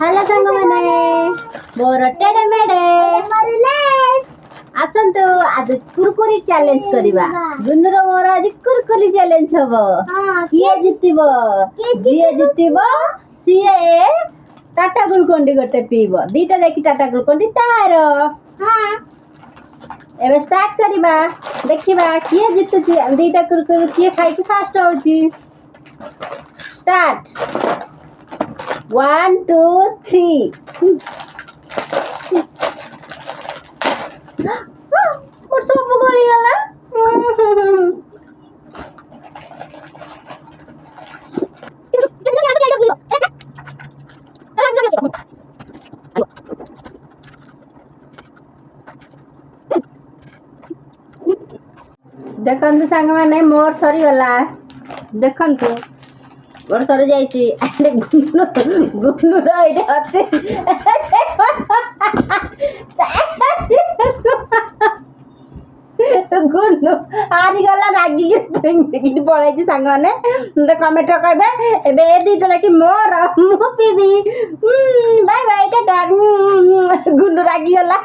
hello सांग मैंने मोर टेडे मेडे आसंतु आज कुरकुरी चैलेंज करिबा गुन्नुर मोर आज कुरकुरी चैलेंज हबो किए जितिबो जिए जितिबो सीए टाटा गुलकोंडी गोटे पीबो दीटा देखि टाटा गुलकोंडी तार हां एबे स्टार्ट करिबा देखिबा किए जितुची दीटा कुरकुरी किए खाइ कि फास्ट होची स्टार्ट 1 2 3 मोर सब गली गला देखंतु सांग माने मोर सरी गला देखंतु मोर सरी जाईची अरे गुन्नु गुन्नु राइड আছে गुन्नु आरी गला रागी के पळायची सांग माने कमेंट कहबे एबे ए दी चला कि मोर मु पीबी बाय बाय टाटा गुन्नु रागी गला